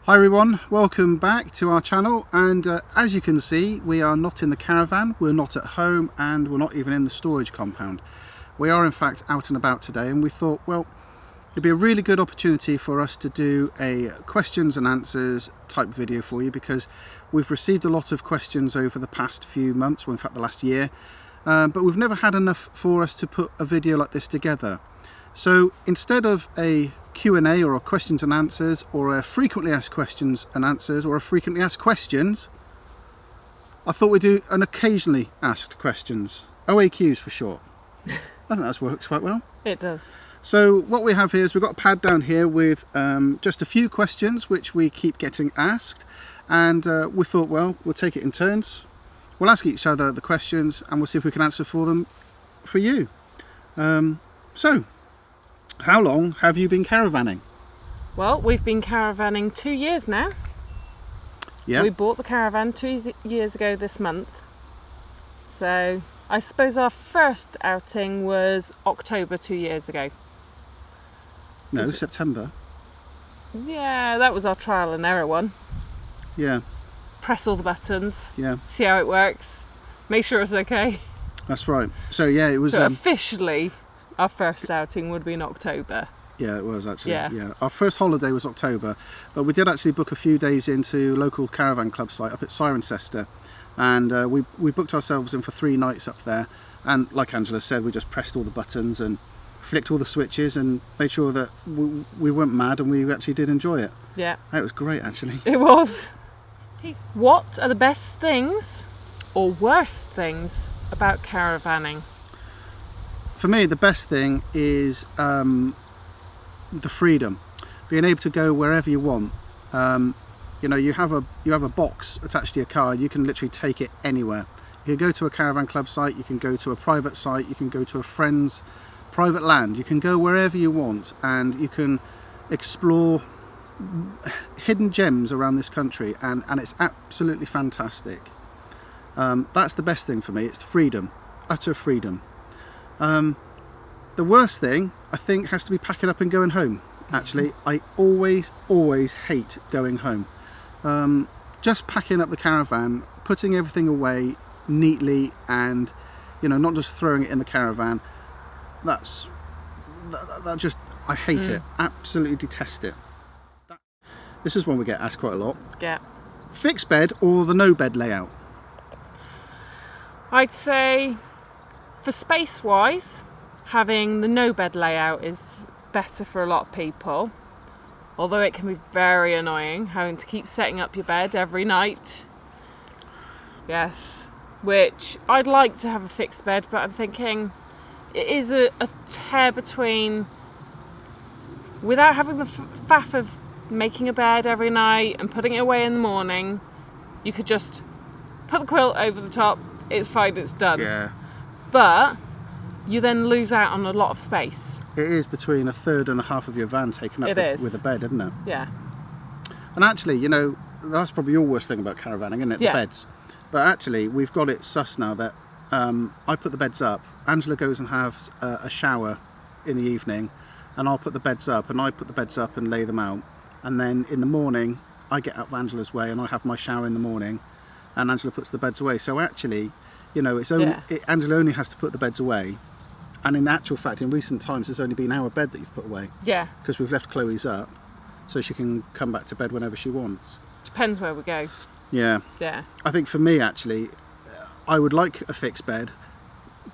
Hi everyone, welcome back to our channel, and as you can see, we are not in the caravan, we're not at home, and we're not even in the storage compound. We are in fact out and about today, and we thought, well, it'd be a really good opportunity for us to do a questions and answers type video for you, because we've received a lot of questions over the past few months, or in fact the last year, but we've never had enough for us to put a video like this together. So instead of a Q&A or a questions and answers, or a frequently asked questions and answers, or a frequently asked questions, I thought we'd do an occasionally asked questions, OAQs for short. I think that works quite well. It does. So what we have here is we've got a pad down here with just a few questions which we keep getting asked, and we thought, well, we'll take it in turns. We'll ask each other the questions and we'll see if we can answer for them for you. So how long have you been caravanning? Well, we've been caravanning 2 years now. Yeah. We bought the caravan 2 years ago this month. So I suppose our first outing was October 2 years ago. No, September. Yeah, that was our trial and error one. Yeah. Press all the buttons. Yeah. See how it works. Make sure it's okay. That's right. So yeah, it was. So officially, our first outing would be in October. Yeah, it was actually. Yeah. Our first holiday was October, but we did actually book a few days into local caravan club site up at Cirencester, and we booked ourselves in for 3 nights up there. And like Angela said, we just pressed all the buttons and flicked all the switches and made sure that we weren't mad, and we actually did enjoy it. Yeah. It was great actually. It was. What are the best things or worst things about caravanning? For me, the best thing is the freedom, being able to go wherever you want. You know, you have a box attached to your car, and you can literally take it anywhere. You can go to a caravan club site, you can go to a private site, you can go to a friend's private land, you can go wherever you want, and you can explore hidden gems around this country, and it's absolutely fantastic. That's the best thing for me. It's freedom, utter freedom. The worst thing, I think, has to be packing up and going home. Actually, I always hate going home. Just packing up the caravan, putting everything away neatly, and not just throwing it in the caravan. That just, I hate it. Absolutely detest it. This is one we get asked quite a lot. Yeah. Fixed bed or the no bed layout? I'd say, for space wise, having the no bed layout is better for a lot of people, although it can be very annoying having to keep setting up your bed every night. Yes, which I'd like to have a fixed bed, but I'm thinking it is a tear between, without having the faff of making a bed every night and putting it away in the morning, you could just put the quilt over the top, it's fine, it's done. Yeah. But you then lose out on a lot of space. It is between a third and a half of your van taken up with a bed, isn't it? Yeah. And actually, that's probably your worst thing about caravanning, isn't it? Yeah. The beds. But actually, we've got it sus now that I put the beds up, Angela goes and has a shower in the evening, and I'll put the beds up, and I put the beds up and lay them out. And then in the morning, I get out of Angela's way and I have my shower in the morning, and Angela puts the beds away. So actually, it's only Angela only has to put the beds away. And in actual fact, in recent times, it's only been our bed that you've put away. Yeah. Because we've left Chloe's up, so she can come back to bed whenever she wants. Depends where we go. Yeah. Yeah. I think for me, actually, I would like a fixed bed,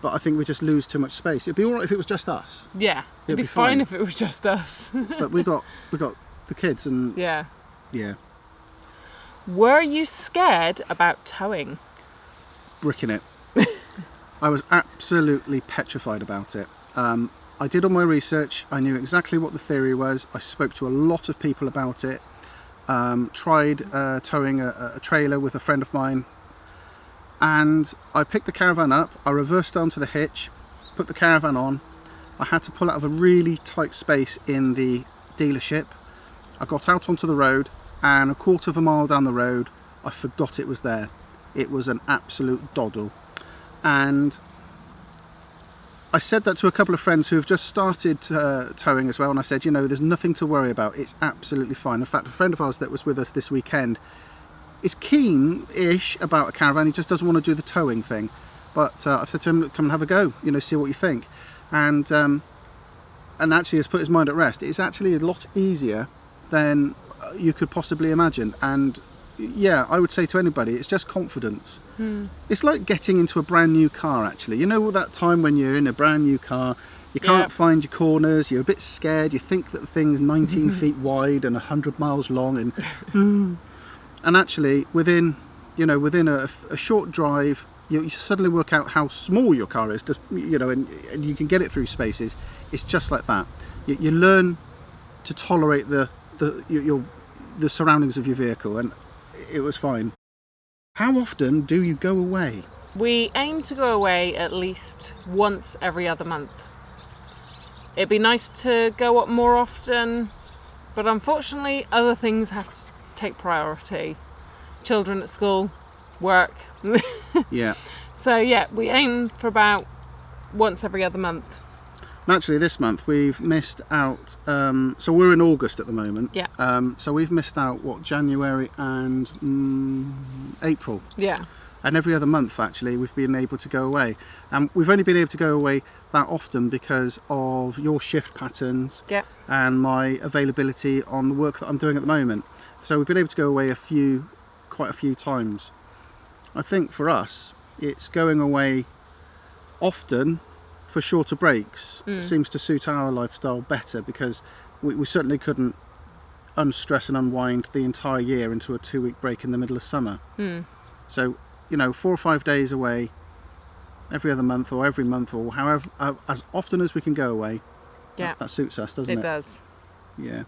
but I think we just lose too much space. It'd be all right if it was just us. Yeah. It'd be fine if it was just us. But we got the kids, and yeah. Were you scared about towing? Bricking it. I was absolutely petrified about it. I did all my research. I knew exactly what the theory was. I spoke to a lot of people about it. Tried towing a trailer with a friend of mine, and I picked the caravan up. I reversed onto the hitch, put the caravan on. I had to pull out of a really tight space in the dealership. I got out onto the road, and a quarter of a mile down the road, I forgot it was there. It was an absolute doddle. And I said that to a couple of friends who have just started towing as well, and I said, you know, there's nothing to worry about. It's absolutely fine. In fact, a friend of ours that was with us this weekend is keen-ish about a caravan. He just doesn't want to do the towing thing. But I said to him, come and have a go, you know, see what you think. And actually has put his mind at rest. It's actually a lot easier than you could possibly imagine. And yeah, I would say to anybody, it's just confidence. It's like getting into a brand new car, actually. You know that time when you're in a brand new car, you can't find your corners, you're a bit scared, you think that the thing's 19 feet wide and 100 miles long, and actually within a short drive, you suddenly work out how small your car is, and you can get it through spaces. It's just like that. You learn to tolerate the surroundings of your vehicle, and it was fine. How often do you go away? We aim to go away at least once every other month. It'd be nice to go up more often, but unfortunately other things have to take priority. Children at school, work. Yeah. So yeah, we aim for about once every other month. Naturally, this month we've missed out. So we're in August at the moment. Yeah. So we've missed out January and April. Yeah. And every other month, actually, we've been able to go away. And we've only been able to go away that often because of your shift patterns and my availability on the work that I'm doing at the moment. So we've been able to go away quite a few times. I think for us, it's going away often for shorter breaks. Seems to suit our lifestyle better, because we certainly couldn't unstress and unwind the entire year into a 2-week break in the middle of summer. So, 4 or 5 days away every other month or every month, or however, as often as we can go away, that suits us, doesn't it? It does. Yeah.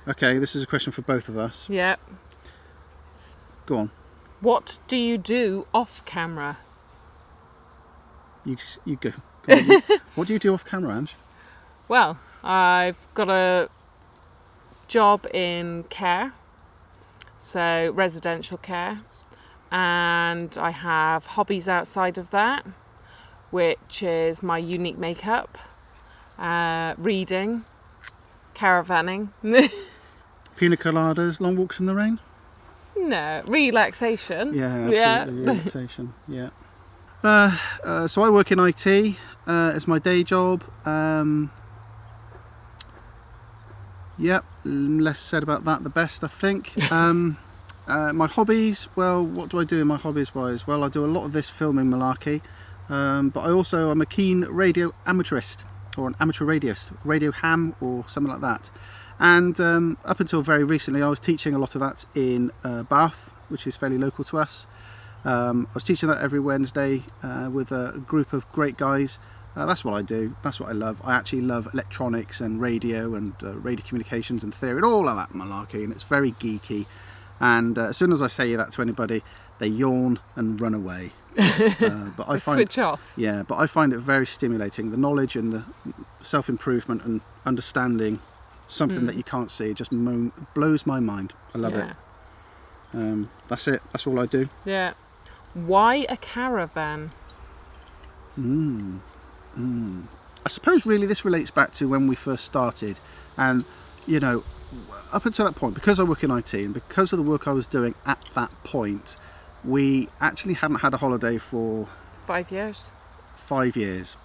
Okay, this is a question for both of us. Yeah. Go on. What do you do off camera? You go. Go on. What do you do off camera, Ange? Well, I've got a job in care, so residential care, and I have hobbies outside of that, which is my unique makeup, reading, caravanning. Pina coladas, long walks in the rain? No, relaxation. Yeah, absolutely. Relaxation. Yeah. So I work in IT as my day job. Less said about that, the best, I think. My hobbies, well, what do I do in my hobbies wise? Well, I do a lot of this filming malarkey, but I'm a keen radio amateurist, or an amateur radioist, radio ham or something like that. And up until very recently, I was teaching a lot of that in Bath, which is fairly local to us. I was teaching that every Wednesday with a group of great guys. That's what I do. That's what I love. I actually love electronics and radio and radio communications and theory and all of that malarkey, and it's very geeky. And as soon as I say that to anybody, they yawn and run away. But I switch off. Yeah, but I find it very stimulating. The knowledge and the self-improvement and understanding something that you can't see, it just blows my mind. I love it. That's it. That's all I do. Yeah. Why a caravan? I suppose really this relates back to when we first started, and up until that point, because I work in IT and because of the work I was doing at that point, we actually hadn't had a holiday for 5 years. 5 years,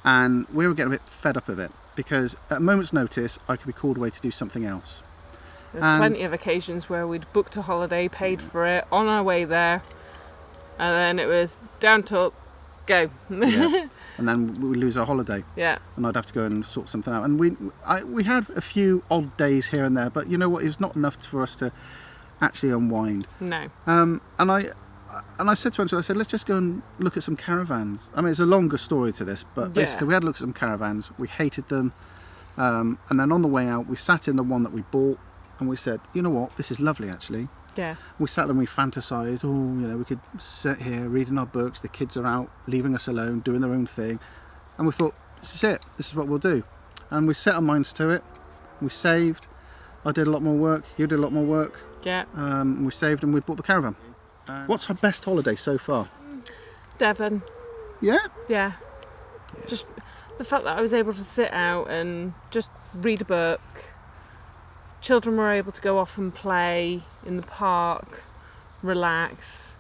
and we were getting a bit fed up of it, because at a moment's notice I could be called away to do something else. There's plenty of occasions where we'd booked a holiday, paid for it, on our way there, and then it was down to go. And then we lose our holiday. Yeah. And I'd have to go and sort something out. And we had a few odd days here and there, but you know what? It was not enough for us to actually unwind. No. And I said to Angela, I said, let's just go and look at some caravans. I mean, it's a longer story to this, but basically we had a look at some caravans. We hated them. And then on the way out, we sat in the one that we bought, and we said, you know what? This is lovely, actually. Yeah. We sat there and we fantasised, we could sit here reading our books, the kids are out, leaving us alone, doing their own thing. And we thought, this is it, this is what we'll do. And we set our minds to it, we saved, I did a lot more work, you did a lot more work. Yeah. We saved and we bought the caravan. What's our best holiday so far? Devon. Yeah? Yeah. Just the fact that I was able to sit out and just read a book. Children were able to go off and play in the park, relax.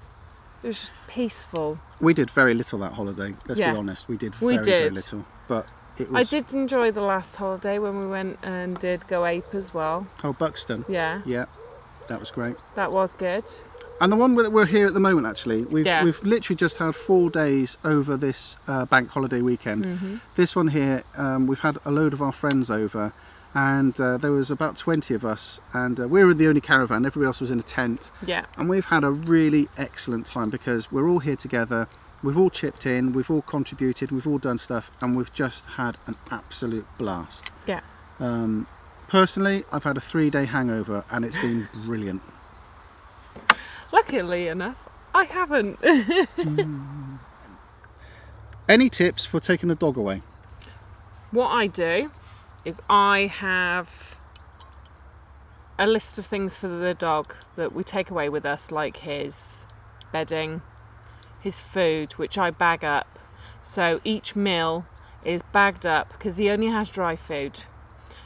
It was just peaceful. We did very little that holiday, let's be honest. We did very little. But it was... I did enjoy the last holiday when we went and did Go Ape as well. Oh, Buxton. Yeah. Yeah, that was great. That was good. And the one that we're here at the moment, actually, we've literally just had 4 days over this bank holiday weekend. This one here, we've had a load of our friends over, and there was about 20 of us, and we were the only caravan. Everybody else was in a tent. Yeah. And we've had a really excellent time because we're all here together. We've all chipped in, we've all contributed, we've all done stuff, and we've just had an absolute blast. Yeah. Personally, I've had a 3-day hangover, and it's been brilliant. Luckily enough, I haven't. Any tips for taking a dog away? What I do is I have a list of things for the dog that we take away with us, like his bedding, his food, which I bag up. So each meal is bagged up because he only has dry food.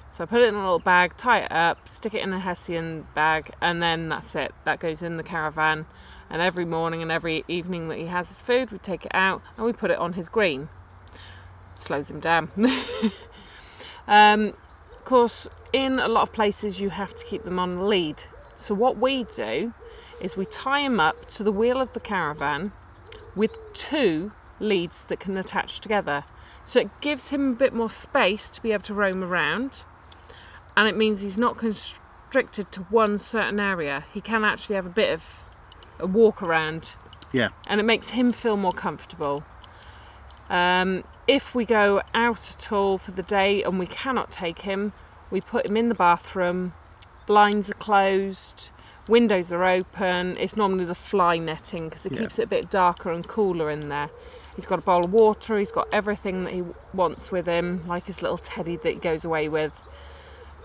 So I put it in a little bag, tie it up, stick it in a Hessian bag, and then that's it. That goes in the caravan. And every morning and every evening that he has his food, we take it out and we put it on his green. Slows him down. Of course, in a lot of places you have to keep them on a lead. So what we do is we tie him up to the wheel of the caravan with 2 leads that can attach together. So it gives him a bit more space to be able to roam around. And it means he's not constricted to one certain area. He can actually have a bit of a walk around. Yeah. And it makes him feel more comfortable. If we go out at all for the day and we cannot take him, we put him in the bathroom, blinds are closed, windows are open. It's normally the fly netting because it keeps it a bit darker and cooler in there. He's got a bowl of water, he's got everything that he wants with him, like his little teddy that he goes away with.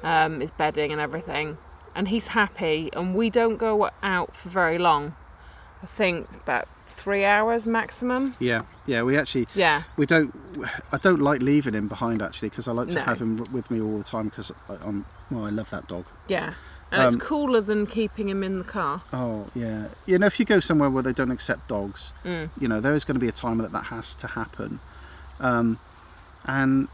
His bedding and everything, and he's happy, and we don't go out for very long. I think it's about 3 hours maximum. Yeah, we actually, we don't, I don't like leaving him behind actually, because I like to have him with me all the time because I love that dog. Yeah, and it's cooler than keeping him in the car. Oh yeah, you know, if you go somewhere where they don't accept dogs, you know, there is going to be a time that has to happen, and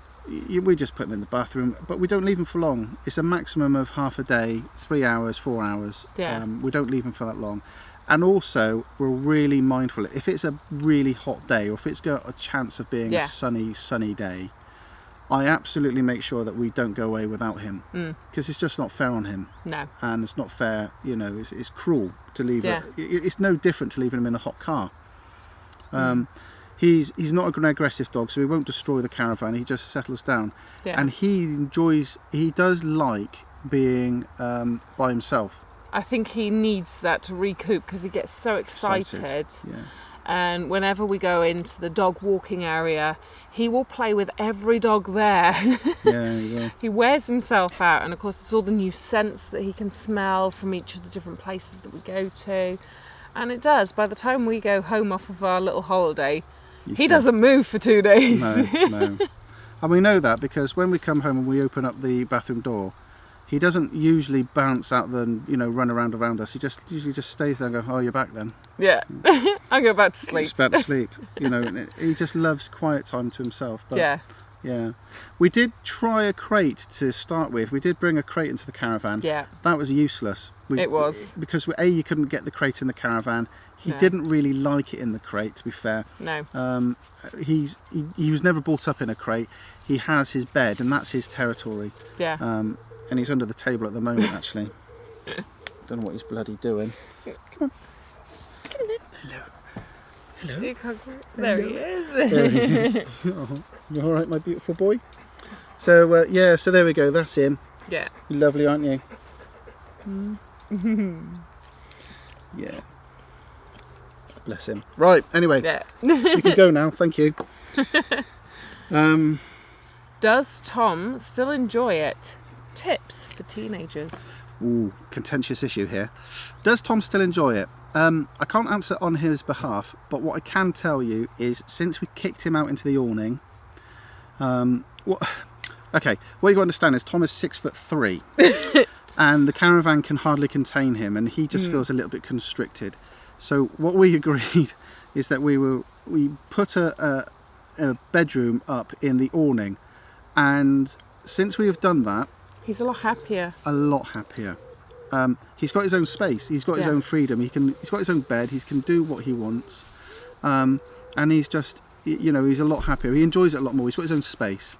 we just put them in the bathroom, but we don't leave them for long. It's a maximum of half a day, 3 hours, 4 hours. Yeah. We don't leave them for that long. And also, we're really mindful. If it's a really hot day, or if it's got a chance of being a sunny day, I absolutely make sure that we don't go away without him, because it's just not fair on him. No. And it's not fair, you know, it's cruel to leave it. It's no different to leaving him in a hot car. He's not an aggressive dog, so he won't destroy the caravan. He just settles down, and he does like being by himself. I think he needs that to recoup because he gets so excited. Yeah. And whenever we go into the dog walking area, he will play with every dog there. Yeah, he will. He wears himself out, and of course it's all the new scents that he can smell from each of the different places that we go to. And it does, by the time we go home off of our little holiday, he doesn't move for 2 days. No. And we know that because when we come home and we open up the bathroom door, he doesn't usually bounce out and, you know, run around us. He usually just stays there and goes, "Oh, you're back then." Yeah. I go back to sleep. He's back to sleep. You know, and he just loves quiet time to himself. But, yeah. We did try a crate to start with. We did bring a crate into the caravan. Yeah. That was useless. It was. Because you couldn't get the crate in the caravan. He didn't really like it in the crate, to be fair. No. He was never brought up in a crate. He has his bed, and that's his territory. Yeah. And he's under the table at the moment, actually. Don't know what he's bloody doing. Come on. Hello. There he is. There he is. Oh, you all right, my beautiful boy? So, so there we go. That's him. Yeah. You're lovely, aren't you? Yeah. Bless him. Right, anyway. Yeah. You can go now, thank you. Does Tom still enjoy it? Tips for teenagers. Ooh, contentious issue here. Does Tom still enjoy it? I can't answer on his behalf, but what I can tell you is since we kicked him out into the awning, Okay, what you got to understand is Tom is 6'3", and the caravan can hardly contain him, and he just feels a little bit constricted. So what we agreed is that we put a bedroom up in the awning, and since we have done that, he's a lot happier. A lot happier. He's got his own space. He's got his own freedom. He's got his own bed. He can do what he wants, and he's just, you know, he's a lot happier. He enjoys it a lot more. He's got his own space.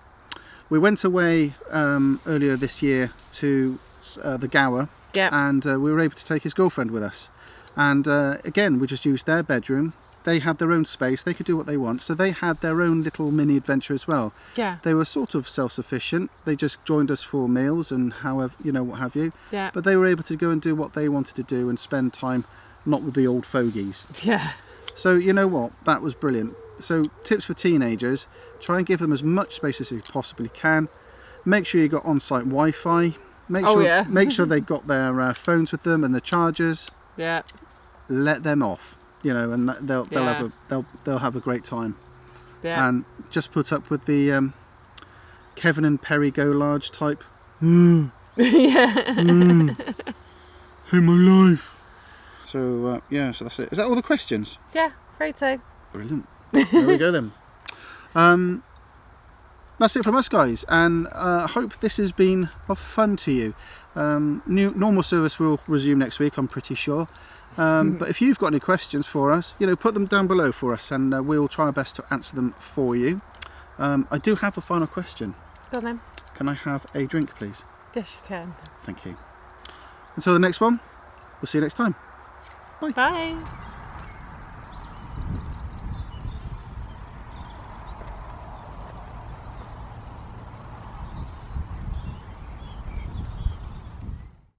We went away earlier this year to the Gower, and we were able to take his girlfriend with us. And again, we just used their bedroom. They had their own space. They could do what they want. So they had their own little mini adventure as well. Yeah. They were sort of self-sufficient. They just joined us for meals and however, you know, what have you. Yeah. But they were able to go and do what they wanted to do and spend time not with the old fogies. Yeah. So you know what? That was brilliant. So tips for teenagers: try and give them as much space as you possibly can. Make sure you got on-site Wi-Fi. Make sure they got their phones with them and the chargers. Yeah. Let them off, you know, and they'll have a great time. Yeah. And just put up with the Kevin and Perry Go Large type. Yeah. Hey, my life. So yeah, so that's it. Is that all the questions? Yeah, afraid so. Brilliant. There we go then. That's it from us, guys, and I hope this has been of fun to you. Normal service will resume next week, I'm pretty sure. But if you've got any questions for us, you know, put them down below for us, and we'll try our best to answer them for you. I do have a final question. Go on then. Can I have a drink, please? Yes, you can. Thank you. Until the next one, we'll see you next time. Bye. Bye.